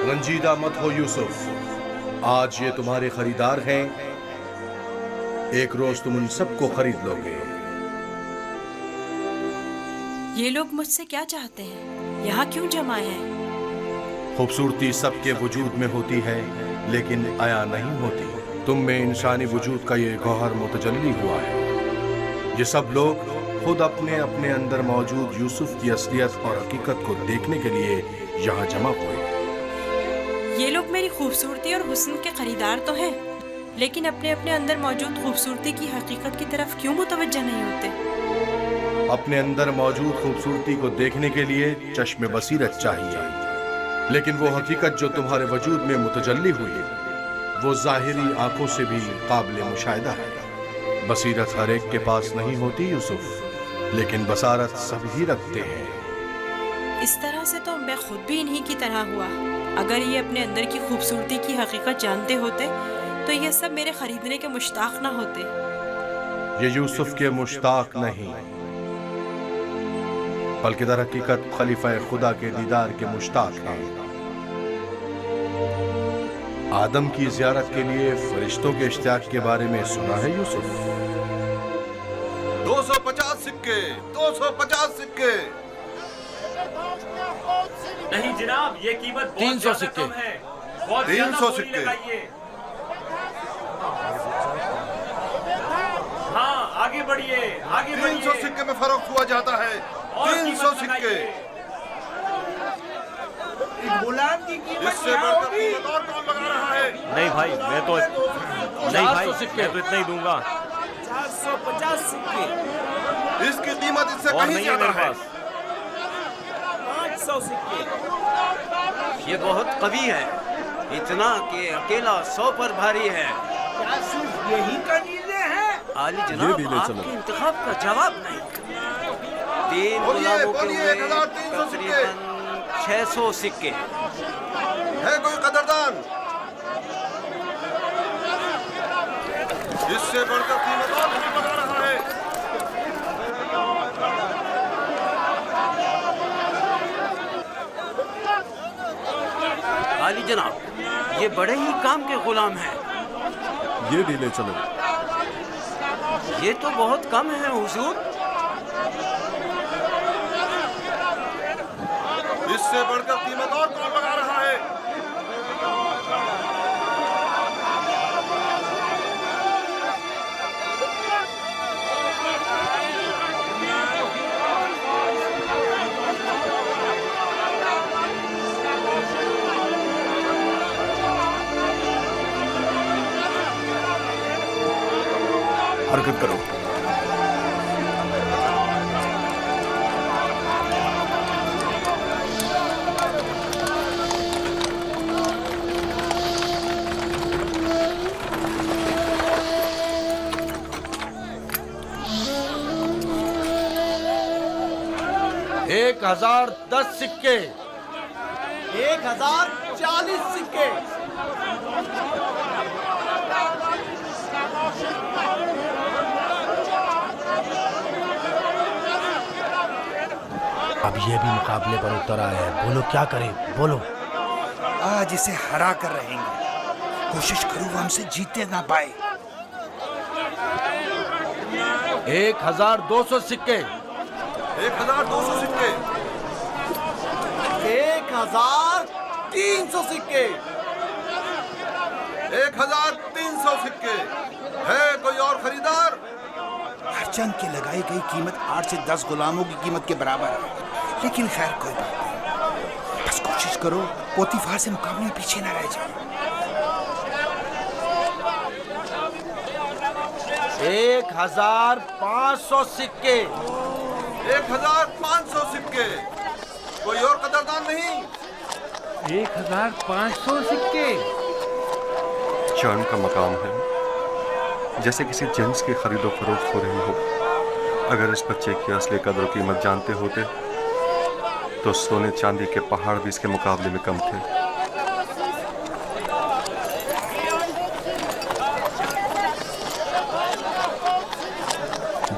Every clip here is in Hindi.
रंजीदा मत हो यूसुफ, आज ये तुम्हारे खरीदार हैं, एक रोज तुम उन सबको खरीद लोगे। ये लोग मुझसे क्या चाहते हैं? यहाँ क्यों जमा हैं? खूबसूरती सबके वजूद में होती है लेकिन आया नहीं होती। तुम में इंसानी वजूद का ये गौहर मुतजल्ली हुआ है। ये सब लोग खुद अपने अपने अंदर मौजूद यूसुफ की असलियत और हकीकत को देखने के लिए यहाँ जमा हुए। ये लोग मेरी खूबसूरती और हुस्न के खरीदार तो हैं, लेकिन अपने अपने अंदर मौजूद खूबसूरती की हकीकत की तरफ क्यों मुतवज्जह नहीं होते? अपने अंदर मौजूद खूबसूरती को देखने के लिए चश्मे बसीरत चाहिए, लेकिन वो हकीकत जो तुम्हारे वजूद में मुतजल्ली हुई वो जाहिरी आंखों से भी काबिल मुशाहिदा है। बसीरत हर एक के पास नहीं होती यूसुफ, लेकिन बसारत सभी रखते हैं। इस तरह से तो मैं खुद भी इन्हीं की तरह हुआ। अगर ये अपने अंदर की खूबसूरती की हकीकत जानते होते तो ये सब मेरे खरीदने के मुश्ताक ना होते। ये यूसुफ के मुश्ताक नहीं, बल्कि दर हकीकत खलीफा खुदा के दीदार के मुश्ताक हैं। आदम की ज़ियारत के लिए फरिश्तों के इश्तियाक के बारे में सुना है यूसुफ? 250 सिक्के, 250 सिक्के। नहीं जनाब, ये कीमत 300 सिक्के है। 300 सिक्के। हाँ, आगे बढ़िए, आगे 300 सिक्के में फरोख्त हुआ जाता है। 300 सिक्के। गुलाम की कीमत इससे बढ़कर कीमत और कौन लगा रहा है? नहीं भाई, मैं तो इतना ही दूंगा। 450 सिक्के। इसकी कीमत इससे और कहीं नहीं है ज्यादा मेरे है। पास। 500 सिक्के। ये बहुत कवि है, इतना कि अकेला 100 पर भारी है। क्या सिर्फ यही कनीज़े हैं? आली जनाब, आपके इंतखाब का जवाब नहीं। 3 गुलामों के बोलिए, हुए 1300 सिक्के। तकरीबन 600 सिक्के। है कोई कदरदान? इससे बढ़कर कीमत और कौन लगा रहा है? आली जनाब, ये बड़े ही काम के गुलाम हैं। ये भी ले चलो। ये तो बहुत कम है हुजूर। इससे बढ़कर कीमत और कौन लगा रहा है? हरकत करो। एक 1010 सिक्के। 1040 सिक्के। अब ये भी मुकाबले पर उतर आया है। बोलो क्या करें, बोलो। आज इसे हरा कर रहेंगे। कोशिश करूँ वो हमसे जीते ना पाए। 1200 सिक्के। 1200 सिक्के। 1300 सिक्के। 1300 सिक्के। है कोई और खरीदार? हरचंद की लगाई गई कीमत 8 से 10 गुलामों की कीमत के बराबर है, लेकिन खैर कोई बात नहीं। बस कोशिश करो पोतीफार से मुकाबले में पीछे ना रह जाओ। 1500 सिक्के। 1500 सिक्के। कोई और कदरदान नहीं? 1500 सिक्के। चांद का मकाम है, जैसे किसी जिन्स की खरीदो फरोख्त हो रही हो। अगर इस बच्चे की असली कदर और कीमत जानते होते तो सोने चांदी के पहाड़ भी इसके मुकाबले में कम थे।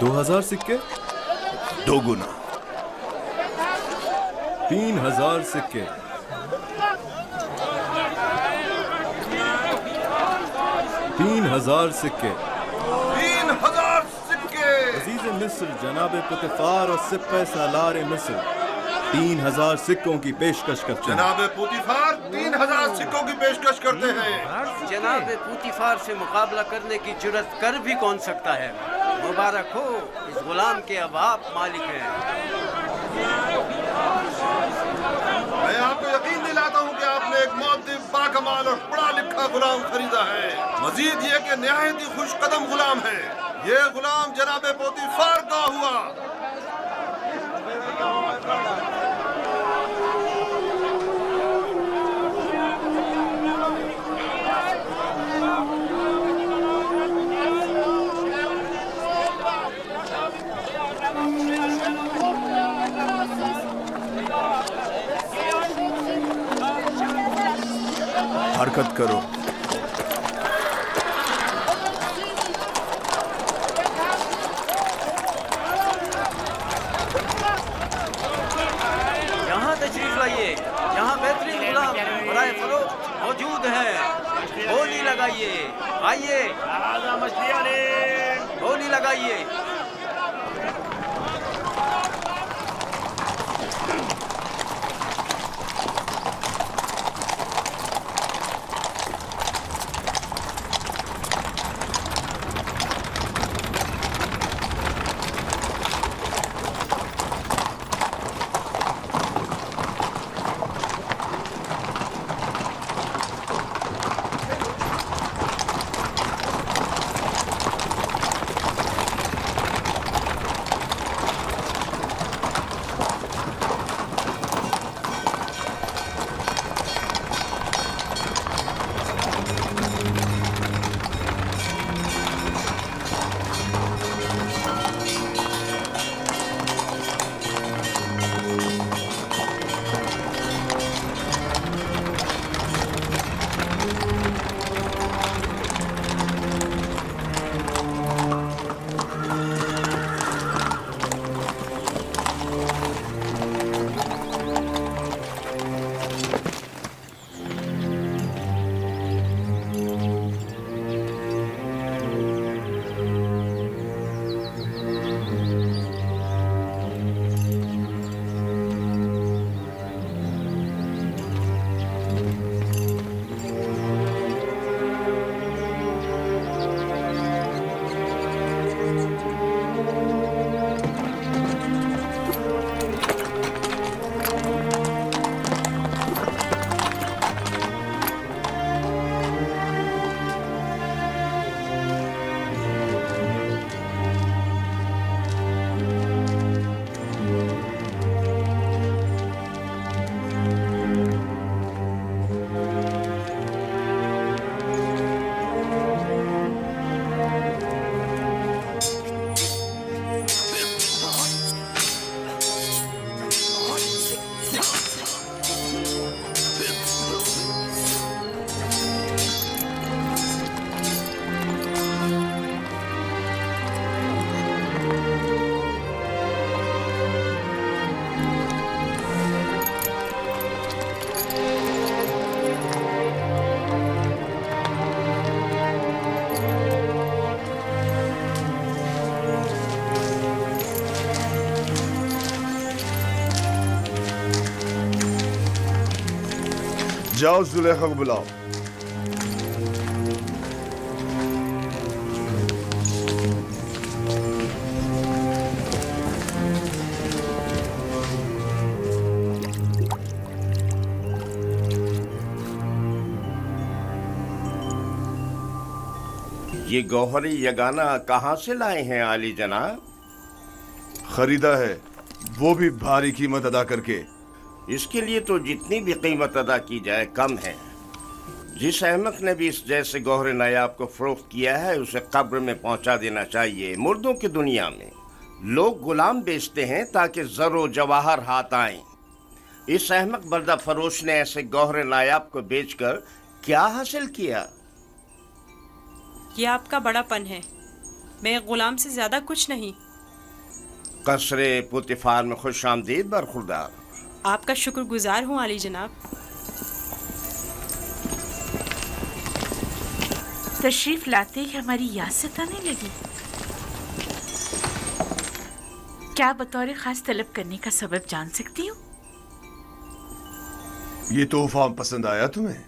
2000 सिक्के, 2 गुना। 3000 सिक्के, 3000 सिक्के, 3000 सिक्के। अजीज मिस्र जनाब पुतिफार और सिप्पे सालार मिस्र 3000 सिक्कों की पेशकश करते हैं। जनाब पुतिफार 3000 सिक्कों की पेशकश करते हैं। जनाब पुतिफार से मुकाबला करने की जुर्रत कर भी कौन सकता है? मुबारक हो, इस गुलाम के अब आप मालिक हैं। मैं आपको यकीन दिलाता हूँ कि आपने एक मुअद्दिब, बाकमाल और पढ़ा लिखा गुलाम खरीदा है। मजीद ये कि निहायत ही खुश कदम गुलाम है। ये गुलाम जनाब पुतिफार का हुआ। हरकत करो। यहाँ तशरीफ लाइए, यहाँ बेहतरीन गुलाम बराए फरोख्त मौजूद है। बोली लगाइए, आइए बोली लगाइए। जाओ जुलेखा को बुलाओ। ये गौहरी यगाना कहाँ से लाए हैं आली जनाब? खरीदा है, वो भी भारी कीमत अदा करके। इसके लिए तो जितनी भी कीमत अदा की जाए कम है। जिस अहमक ने भी इस जैसे गौहर नायाब को फरोख्त किया है उसे कब्र में पहुंचा देना चाहिए। मुर्दों की दुनिया में लोग गुलाम बेचते हैं ताकि ज़रो जवाहर हाथ आएं। इस अहमक बर्दा फरोश ने ऐसे गौहर नायाब को बेचकर क्या हासिल किया? ये आपका बड़ापन है। मैं गुलाम से ज्यादा कुछ नहीं। कसरे पुतिफार में खुश आमदीद बरखुरदार। आपका शुक्रगुजार हूँ आली जनाब। तशरीफ लाते ही हमारी याद सताने लगी। क्या बतौर खास तलब करने का सबब जान सकती हूँ? ये तोहफा पसंद आया तुम्हें?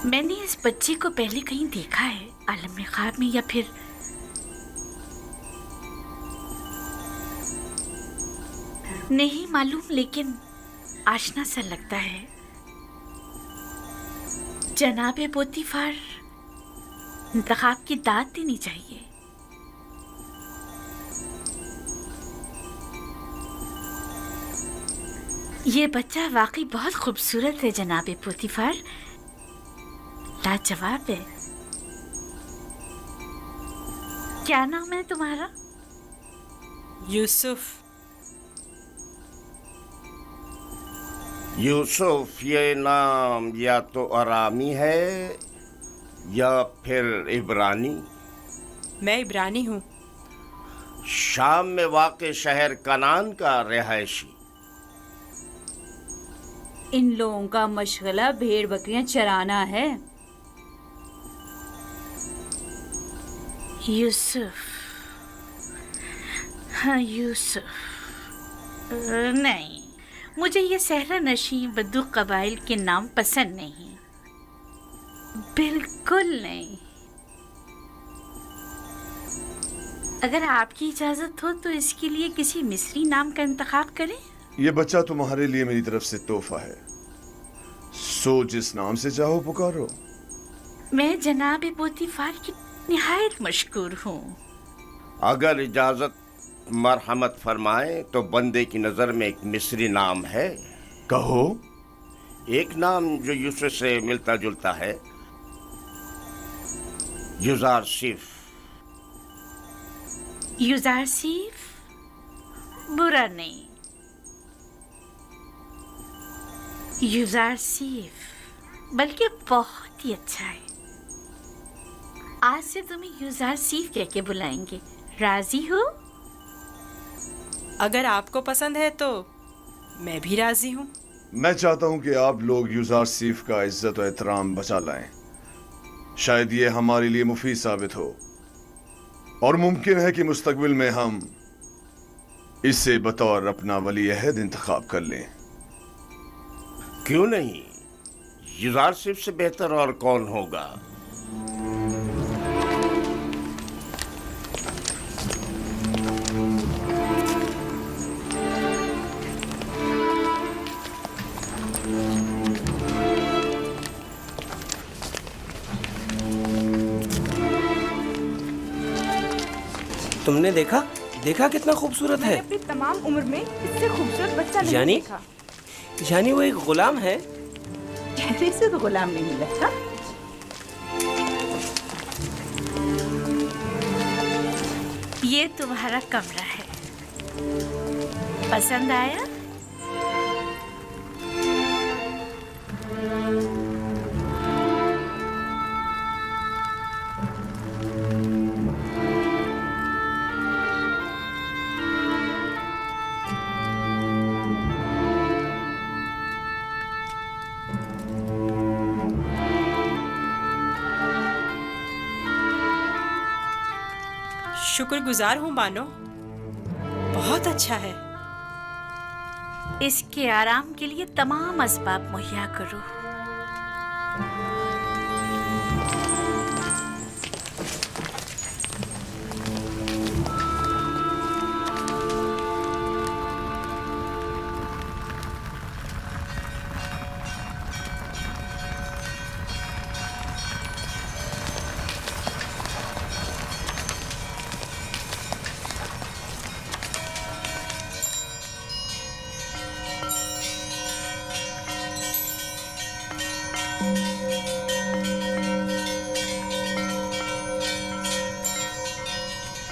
मैंने इस बच्चे को पहले कहीं देखा है, आलम में ख्वाब में या फिर नहीं मालूम, लेकिन आशना सा लगता है। जनाबे पोतीफार इंतखाब की दाद देनी चाहिए। ये बच्चा वाकई बहुत खूबसूरत है जनाबे पोतीफार, लाजवाब है। क्या नाम है तुम्हारा? यूसुफ। यूसुफ ये नाम या तो अरामी है या फिर इब्रानी। मैं इब्रानी हूँ। शाम में वाक़े शहर कनान का रिहायशी। इन लोगों का मशगला भेड़ बकरियां चराना है। यूसुफ, हाँ यूसुफ। नहीं, मुझे ये सहरा नशीं बद्दू कबाइल के नाम पसंद नहीं, बिल्कुल नहीं। अगर आपकी इजाजत हो तो इसके लिए किसी मिस्री नाम का इंतखाब करें। ये बच्चा तुम्हारे लिए मेरी तरफ से तोहफा है, सो जिस नाम से चाहो पुकारो। मैं जनाब पोतीफार की निहायत मशकूर हूँ। अगर इजाजत मरहमत फरमाए तो बंदे की नजर में एक मिस्री नाम है। कहो। एक नाम जो यूसुफ से मिलता जुलता है, युजारसीफ। युजारसीफ बुरा नहीं, युजारसीफ बल्कि बहुत ही अच्छा है। आज से तुम्हें युजारसीफ कह के बुलाएंगे, राजी हो? अगर आपको पसंद है तो मैं भी राजी हूँ। मैं चाहता हूं कि आप लोग युजारसीफ का इज्जत और एहतराम बचा लाएं। शायद ये हमारे लिए मुफीद साबित हो और मुमकिन है कि मुस्तकबिल में हम इसे बतौर अपना वली अहद इंतखाब कर लें। क्यों नहीं, युजारसीफ से बेहतर और कौन होगा। तुमने देखा कितना खूबसूरत है। अपनी तमाम उम्र में इससे खूबसूरत बच्चा नहीं देखा। यानी वो एक गुलाम है। चेहरे से तो गुलाम नहीं लगता। ये तुम्हारा कमरा है, पसंद आया? शुक्रगुजार हूँ बानो, बहुत अच्छा है। इसके आराम के लिए तमाम असबाब मुहैया करो।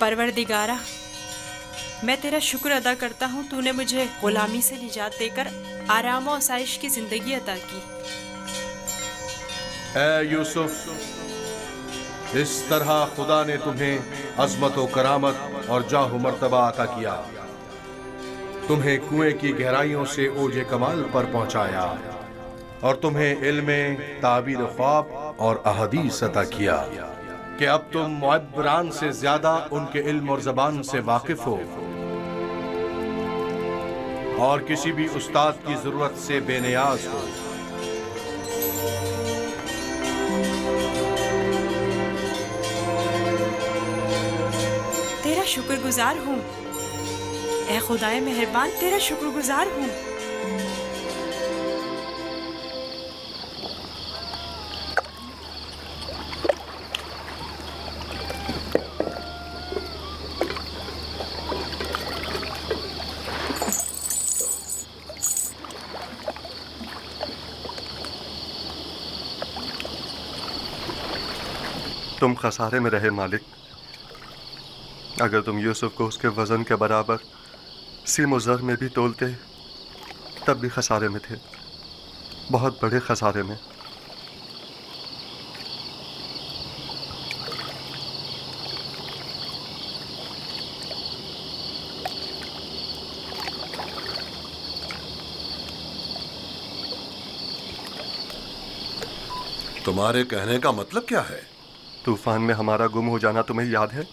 परवरदिगारा, मैं तेरा शुक्र अदा करता हूँ, तूने मुझे गुलामी से निजात देकर आराम और आसाइश की जिंदगी अता की। ए यूसुफ, इस तरह खुदा ने तुम्हें अजमत व करामत और जाह मर्तबा अता किया, तुम्हें कुएं की गहराइयों से ओजे कमाल पर पहुंचाया और तुम्हें इल्म, ताबीर ख्वाब और अहदीस अता किया कि अब तुम मुअब्बरान से ज्यादा उनके इल्म और जबान से वाकिफ हो और किसी भी उस्ताद की जरूरत से बेनियाज हो। तेरा शुक्रगुजार हूँ ए खुदाए मेहरबान, तेरा शुक्रगुजार हूँ। तुम खसारे में रहे मालिक। अगर तुम यूसुफ को उसके वजन के बराबर सीम ज़र में भी तोलते तब भी खसारे में थे, बहुत बड़े खसारे में। तुम्हारे कहने का मतलब क्या है? तूफान में हमारा गुम हो जाना तुम्हें याद है?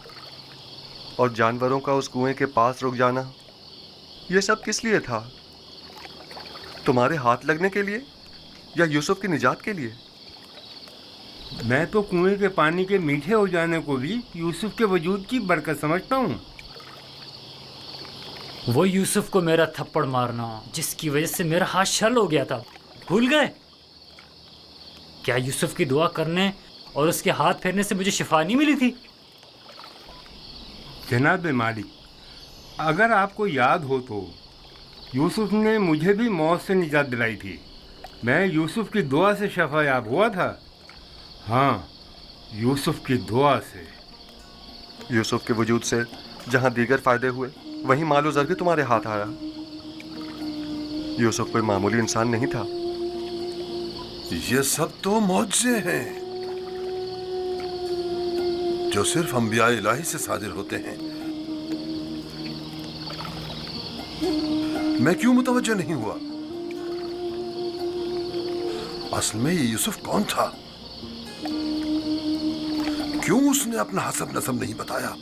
और जानवरों का उस कुएं के पास रुक जाना, ये सब किस लिए था? तुम्हारे हाथ लगने के लिए या यूसुफ की निजात के लिए? मैं तो कुएं के पानी के मीठे हो जाने को भी यूसुफ के वजूद की बरकत समझता हूँ। वो यूसुफ को मेरा थप्पड़ मारना जिसकी वजह से मेरा हाथ शल हो गया था, भूल गए? क्या यूसुफ की दुआ करने और उसके हाथ फेरने से मुझे शिफा नहीं मिली थी? जनाब मालिक, अगर आपको याद हो तो यूसुफ ने मुझे भी मौत से निजात दिलाई थी। मैं यूसुफ की दुआ से शफायाब हुआ था। हाँ, यूसुफ की दुआ से। यूसुफ के वजूद से जहाँ दीगर फायदे हुए, वहीं मालो ज़र भी तुम्हारे हाथ आया। यूसुफ कोई मामूली इंसान नहीं था। ये सब तो मौजज़े हैं जो सिर्फ अंबिया इलाही से सादिर होते हैं। मैं क्यों मुतवज्जो नहीं हुआ? असल में ये यूसुफ कौन था? क्यों उसने अपना हसब नसब नहीं बताया?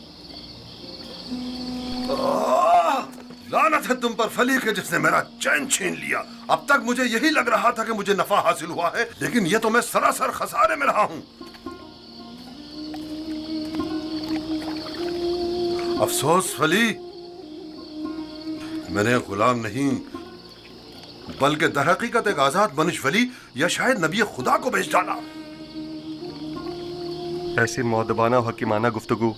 लानत है तुम पर फली के जिसने मेरा चैन छीन लिया। अब तक मुझे यही लग रहा था कि मुझे नफा हासिल हुआ है, लेकिन यह तो मैं सरासर खसारे में रहा हूं। अफसोस फली, मैंने गुलाम नहीं बल्कि दरहकीकत एक आजाद मनुष्य वली या शायद नबी खुदा को बेच डाला। ऐसी मौदबाना और हकीमाना गुफ्तगू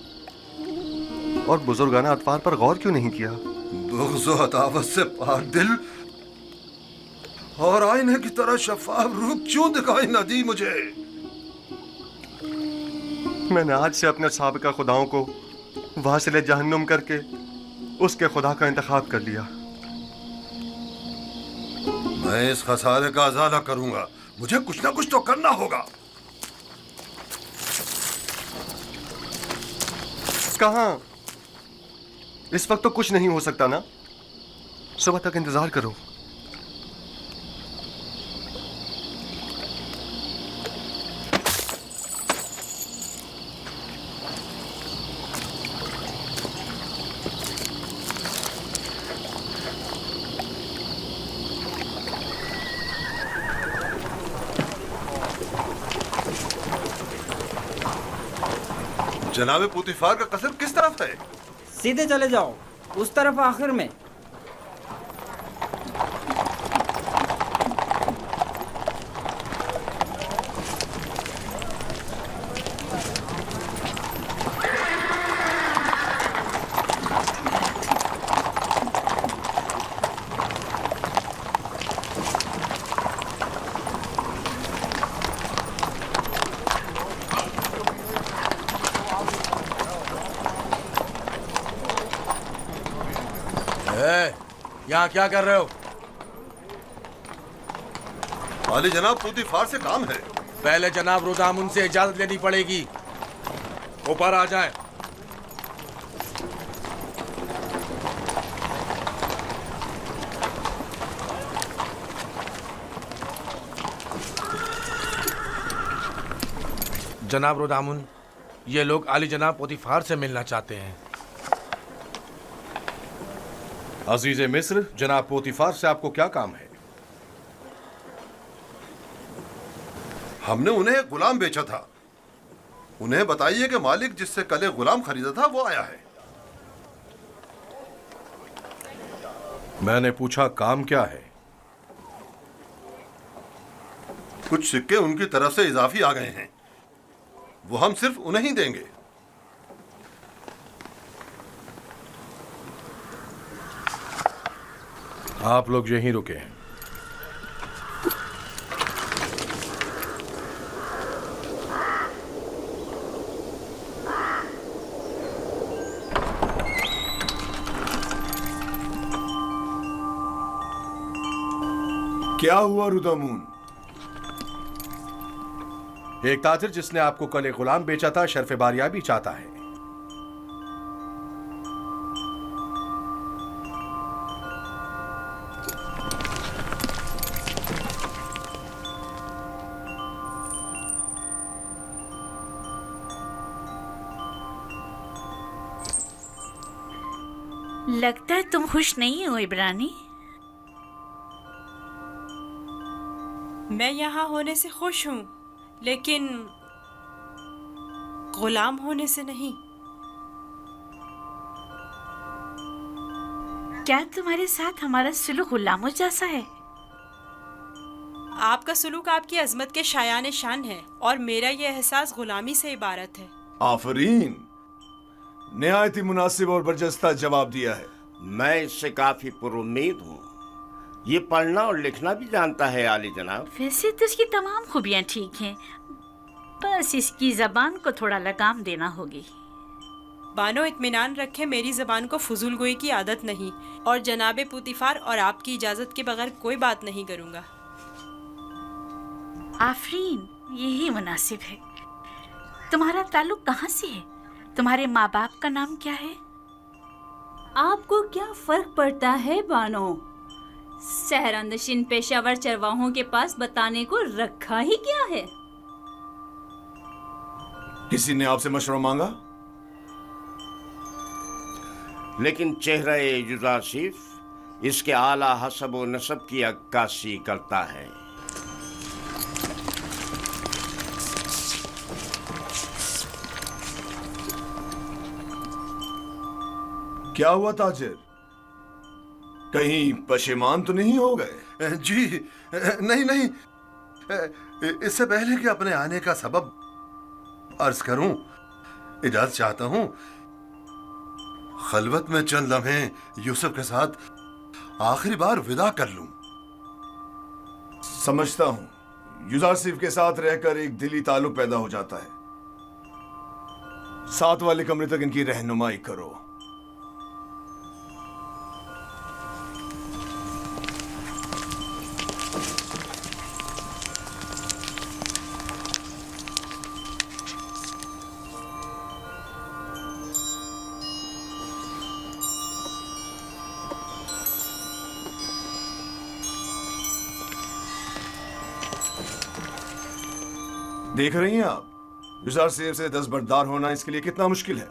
और बुजुर्गाना अतवार पर गौर क्यों नहीं किया? बुग़्ज़ व अदावत से पाक दिल और आईने की तरह शफाफ रूह क्यों दिखाई न दी मुझे? मैंने आज से अपने साबिका खुदाओं को वासिले जहन्नुम करके उसके खुदा का इंतखाब कर लिया। मैं इस खसारे का अज़ाला करूंगा। मुझे कुछ ना कुछ तो करना होगा। कहाँ? इस वक्त तो कुछ नहीं हो सकता ना। सुबह तक इंतजार करो। जनाबे पुतिफार का कसर किस तरफ है? सीधे चले जाओ, उस तरफ आखिर में। यहाँ क्या कर रहे हो? वाली जनाब पोतीफार से काम है। पहले जनाब रुदामुन से इजाजत लेनी पड़ेगी। ऊपर आ जाए। जनाब रुदामुन, ये लोग आली जनाब पोतीफार से मिलना चाहते हैं। अजीज मिस्र, जनाब पोतीफार से आपको क्या काम है? हमने उन्हें एक गुलाम बेचा था। उन्हें बताइए कि मालिक जिससे कल एक गुलाम खरीदा था वो आया है। मैंने पूछा काम क्या है? कुछ सिक्के उनकी तरफ से इजाफी आ गए हैं, वो हम सिर्फ उन्हें ही देंगे। आप लोग यहीं रुके हैं। क्या हुआ रुदामुन? एक ताजिर जिसने आपको कल एक गुलाम बेचा था शर्फ बारियाबी चाहता है। लगता है तुम खुश नहीं हो इब्रानी। मैं यहाँ होने से खुश हूँ, लेकिन गुलाम होने से नहीं। क्या तुम्हारे साथ हमारा सुलूक गुलामों जैसा है? आपका सुलूक आपकी अजमत के शायान शान है और मेरा ये एहसास गुलामी से इबारत है। आफरीन, निहायत ही मुनासिब और बरजस्ता जवाब दिया है। मैं इससे काफी पुरुम्मीद हूँ। ये पढ़ना और लिखना भी जानता है आली जनाब। वैसे तो इसकी तमाम खूबियाँ ठीक हैं, बस इसकी जबान को थोड़ा लगाम देना होगी। बानो इत्मीनान रखे, मेरी जबान को फजूल गोई की आदत नहीं और जनाबे पुतीफार और आपकी इजाजत के बगैर कोई बात नहीं करूँगा। आफरीन, यही मुनासिब है। तुम्हारा ताल्लुक कहाँ से है? तुम्हारे माँ बाप का नाम क्या है? आपको क्या फर्क पड़ता है बानो? सहरानशीन पेशावर चरवाहों के पास बताने को रखा ही क्या है? किसी ने आपसे मशवरा मांगा? लेकिन चेहरा युजासिफ इसके आला हसब व नसब की अक्कासी करता है। क्या हुआ ताजिर? कहीं पशेमान तो नहीं हो गए? जी नहीं नहीं, इससे पहले कि अपने आने का सबब अर्ज करूं, इजाजत चाहता हूं खलवत में चंद लम्हे यूसुफ के साथ आखिरी बार विदा कर लूं। समझता हूं, युजासिफ के साथ रहकर एक दिली ताल्लुक पैदा हो जाता है। साथ वाले कमरे तक इनकी रहनुमाई करो। देख रही हैं आप, युजासिफ से दस्तबरदार होना इसके लिए कितना मुश्किल है।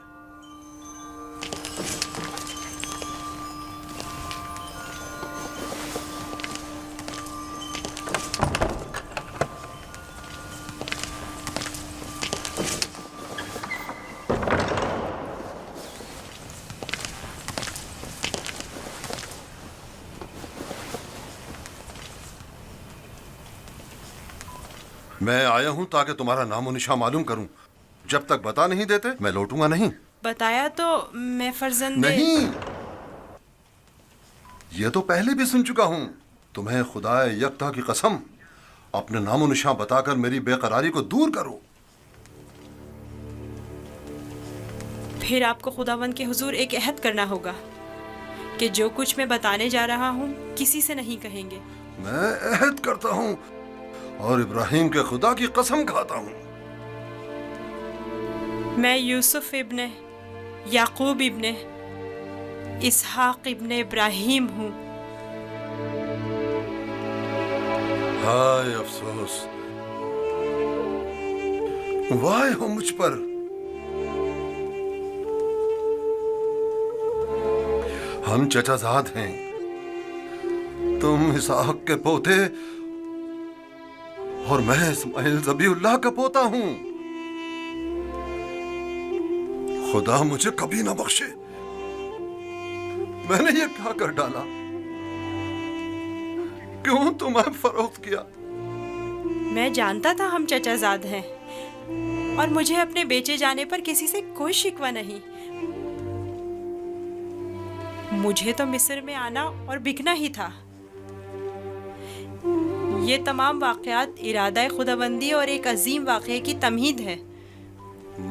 मैं आया हूं ताकि तुम्हारा नामो निशा मालूम करूं। जब तक बता नहीं देते मैं लौटूंगा नहीं। बताया तो मैं फर्जंदे नहीं, ये तो पहले भी सुन चुका हूं। तुम्हें खुदाए यकता की कसम, अपने नामो निशा बताकर मेरी बेकरारी को दूर करो। फिर आपको खुदावंद के हुजूर एक अहद करना होगा कि जो कुछ मैं बताने जा रहा हूँ किसी से नहीं कहेंगे। मैं अहद करता हूँ और इब्राहिम के खुदा की कसम खाता हूँ। मैं यूसुफ इब्ने याकूब इब्ने इसहाक इब्ने इब्राहिम हूँ। हाय अफसोस, वाह हो मुझ पर। हम चचाजाद हैं, तुम इसहाक के पोते और मैं इस्माइल ज़बीउल्लाह का पोता हूं। खुदा मुझे कभी ना बख्शे, मैंने ये क्या कर डाला? क्यों तुम्हें फरोख्त किया? मैं जानता था हम चचाजाद हैं और मुझे अपने बेचे जाने पर किसी से कोई शिकवा नहीं। मुझे तो मिस्र में आना और बिकना ही था। ये तमाम वाक़यात इरादा खुदाबंदी और एक अजीम वाक़े की तमहीद है।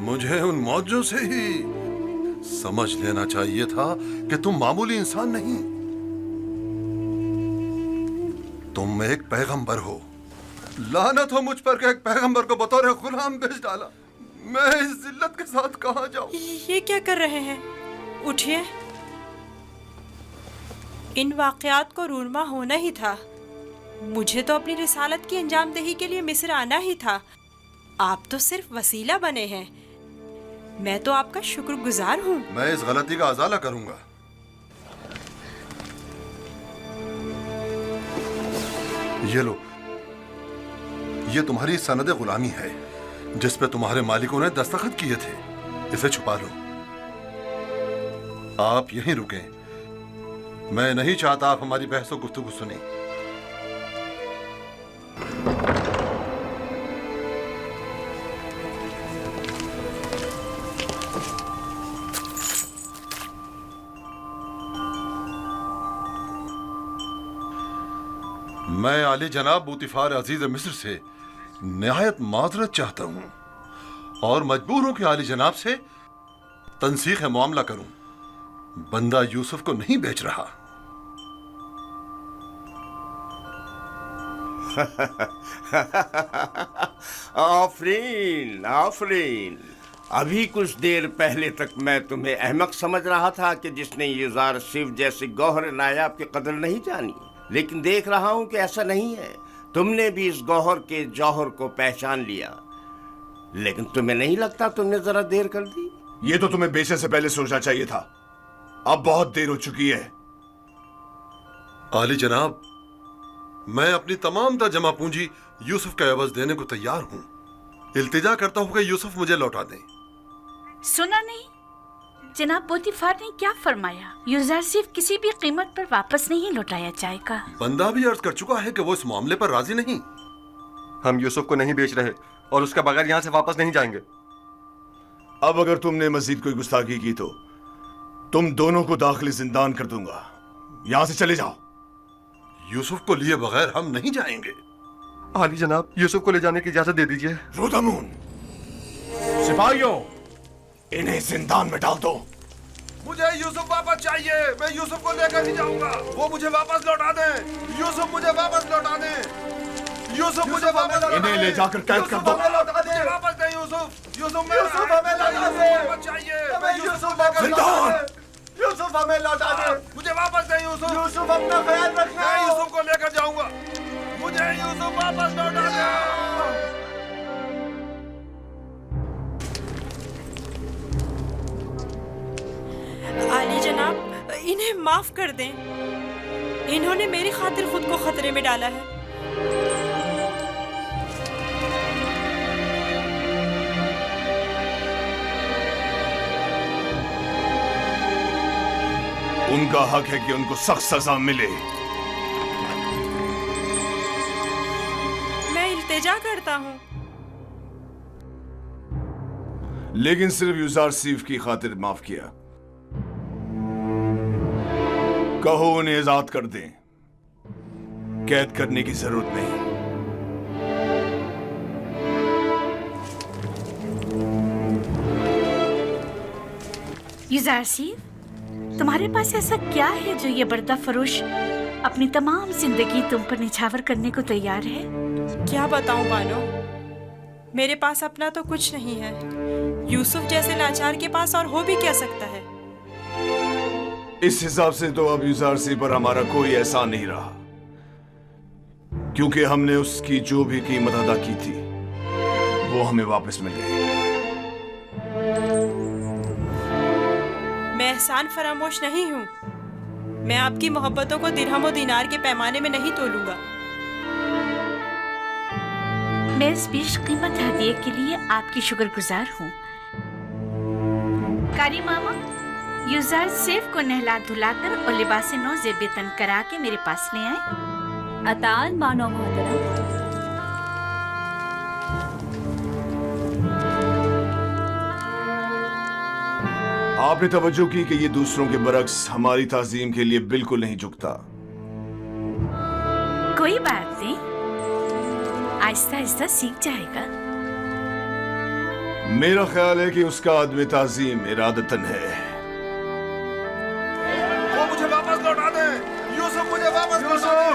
मुझे उन मौजों से ही समझ लेना चाहिए था कि तुम मामूली इंसान नहीं, तुम एक पैगंबर हो। लानत हो मुझ पर कि एक पैगंबर को बतौर गुलाम बेच डाला। मैं इस जिल्लत के साथ कहां जाऊं? ये क्या कर रहे हैं? उठिए। इन वाक़यात को रूनमा होना ही था। मुझे तो अपनी रिसालत की अंजामदही के लिए मिस्र आना ही था। आप तो सिर्फ वसीला बने हैं। मैं तो आपका शुक्रगुजार हूँ। मैं इस गलती का अज़ाला करूंगा। ये लो, ये तुम्हारी सनद गुलामी है जिस पे तुम्हारे मालिकों ने दस्तखत किए थे। इसे छुपा लो। आप यहीं रुकें, मैं नहीं चाहता आप हमारी बहस और गुफ्तगू सुने। मैं आली जनाब बूतिफार अजीज मिस्र से निहायत माजरत चाहता हूं और मजबूर हूं कि आली जनाब से तनसीख मामला करूं। बंदा यूसुफ को नहीं बेच रहा। आफरीन आफरीन, अभी कुछ देर पहले तक मैं तुम्हें अहमक समझ रहा था कि जिसने यूज़ार सिर्फ जैसे गौहर नायाब की कदर नहीं जानी, लेकिन देख रहा हूं कि ऐसा नहीं है। तुमने भी इस गौहर के जौहर को पहचान लिया, लेकिन तुम्हें नहीं लगता तुमने जरा देर कर दी? ये तो तुम्हें बेचने से पहले सोचना चाहिए था। अब बहुत देर हो चुकी है। आली जनाब, मैं अपनी तमाम जमा पूंजी यूसुफ के एवज देने को तैयार हूं। इल्तिजा करता हूं कि यूसुफ मुझे लौटा दें। सुना नहीं जनाब पोतीफार ने क्या फरमाया? यूज़र सिर्फ किसी भी कीमत पर वापस नहीं लौटाया जाएगा। बंदा भी अर्ज कर चुका है कि वो इस मामले पर राजी नहीं। हम यूसुफ को नहीं बेच रहे और उसके बगैर यहाँ से वापस नहीं जाएंगे। अब अगर तुमने मजीद कोई गुस्ताखी की तो तुम दोनों को दाखिली जिंदान कर दूंगा। यहाँ से चले जाओ। यूसुफ को लिए बगैर हम नहीं जाएंगे। आली जनाब, यूसुफ को ले जाने की इजाजत दे दीजिए। रोदामून, सिपाहियों, इन्हें जिंदान में डाल दो। मुझे यूसुफ वापस चाहिए। मैं यूसुफ को लेकर ही जाऊंगा। वो मुझे वापस लौटा दें। यूसुफ मुझे वापस लौटा दें। यूसुफ मुझे वापस लौटा दें। इन्हें ले जाकर कैद कर दो। मुझे वापस दें यूसुफ। यूसुफ हमें लौटा दें। चाहिए। मैं यूसुफ लेकर जिंदान। यूसुफ हमें लौटा दें। मुझे वापस दें यूसुफ। यूसुफ अपना ख्याल रखना। मैं यूसुफ को लेकर जाऊंगा। मुझे यूसुफ वापस लौटा दें। आली जनाब, इन्हें माफ कर दें। इन्होंने मेरी खातिर खुद को खतरे में डाला है। उनका हक है कि उनको सख्त सजा मिले। मैं इल्तिजा करता हूँ। लेकिन सिर्फ यूज़ार सीफ की खातिर माफ किया। कहो उन्हें आजाद कर दें। कैद करने की जरूरत नहीं। यूज़र सिफ, तुम्हारे पास ऐसा क्या है जो ये पर्दा फरोश अपनी तमाम जिंदगी तुम पर निछावर करने को तैयार है? क्या बताऊं बानो, मेरे पास अपना तो कुछ नहीं है। यूसुफ जैसे लाचार के पास और हो भी क्या सकता है? इस हिसाब से तो अब यूजारसी पर हमारा कोई एहसान नहीं रहा, क्योंकि हमने उसकी जो भी कीमत अदा की थी वो हमें वापस मिल गई। मैं एहसान फरामोश नहीं हूँ। मैं आपकी मोहब्बतों को दिरहम और दिनार के पैमाने में नहीं तोलूंगा। मैं इस बेशकीमत हदिये के लिए आपकी शुक्रगुजार हूँ। कारी मामा, यूजार सेफ को नहला धुलाकर और लिबास नौ जेबेतन करा के मेरे पास ले आए। अतान मानो मोहतरम। आपने तवज्जो की कि ये दूसरों के बरक्स हमारी ताजीम के लिए बिल्कुल नहीं झुकता। कोई बात नहीं, आहिस्ता आहिस्ता सीख जाएगा। मेरा ख्याल है कि उसका आदमी ताजीम इरादतन है। वो मुझे वापस लौटा दे। यूसुफ मुझे वापस लौटा दे।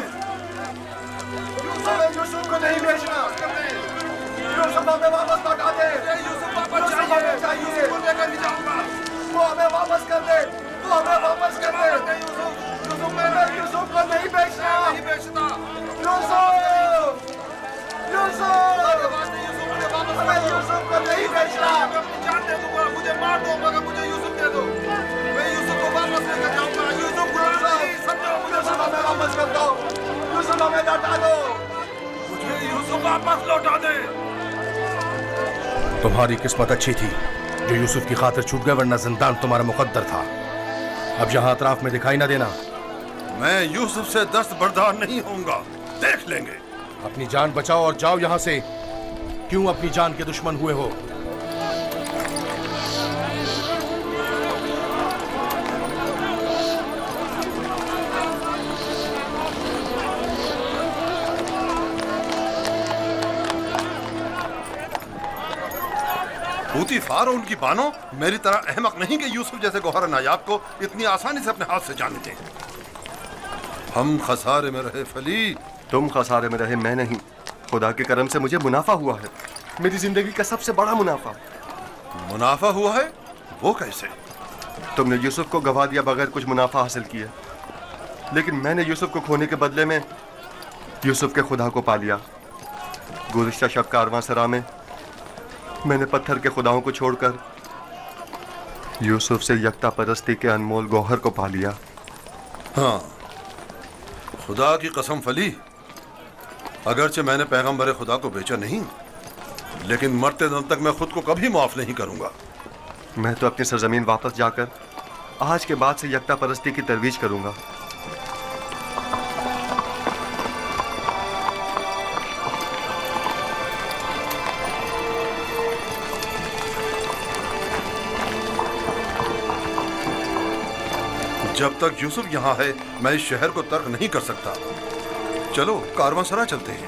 यूसुफ को नहीं बेचना। यूसुफ हमें वापस लौटा दे। यूसुफ वापस चाहिए। यूसुफ को लेकर नहीं जाऊंगा। वो हमें वापस कर दे। वो हमें वापस कर दे। यूसुफ को नहीं बेचना। नहीं बेचना। यूसुफ मुझे वापस कर दो। यूसुफ को नहीं बेचना। मैं अपनी जान दे दूंगा। मुझे मार दो मगर मुझे यूसुफ दे दो। मैं यूसुफ को वापस लेकर जाऊंगा। यूसुफ को समझो। मुझे हमें वापस कर दो। यूसुफ हमें लौटा दो। मुझे यूसुफ वापस लौटा दे। तुम्हारी किस्मत अच्छी थी जो यूसुफ की खातिर छूट गए, वरना जिंदान तुम्हारा मुकद्दर था। अब यहाँ अतराफ में दिखाई ना देना। मैं यूसुफ से दस्त बर्दार नहीं होऊंगा। देख लेंगे। अपनी जान बचाओ और जाओ यहाँ से। क्यों अपनी जान के दुश्मन हुए हो? पूतीफार और उनकी बानो मेरी तरह अहमक नहीं कि यूसुफ जैसे गौहर नायाब को इतनी आसानी से अपने हाथ से जाने दें। हम खसारे में रहे फली। तुम खसारे में रहे, मैं नहीं। खुदा के करम से मुझे मुनाफा हुआ है, मेरी जिंदगी का सबसे बड़ा मुनाफा। मुनाफा हुआ है? वो कैसे? तुमने यूसुफ को गवा दिया बगैर कुछ मुनाफा हासिल किया, लेकिन मैंने यूसुफ को खोने के बदले में यूसुफ के खुदा को पा लिया। गुज़िश्ता शब कारवांसरा में मैंने पत्थर के खुदाओं को छोड़कर यूसुफ से यकता परस्ती के अनमोल गौहर को पा लिया। हाँ, खुदा की कसम फली, अगरचे मैंने पैगंबर खुदा को बेचा नहीं, लेकिन मरते दम तक मैं खुद को कभी माफ नहीं करूंगा। मैं तो अपनी सरजमीन वापस जाकर आज के बाद से यकता परस्ती की तरवीज करूंगा। जब तक यूसुफ यहाँ है मैं इस शहर को तर्क नहीं कर सकता। चलो कारवांसरा चलते हैं।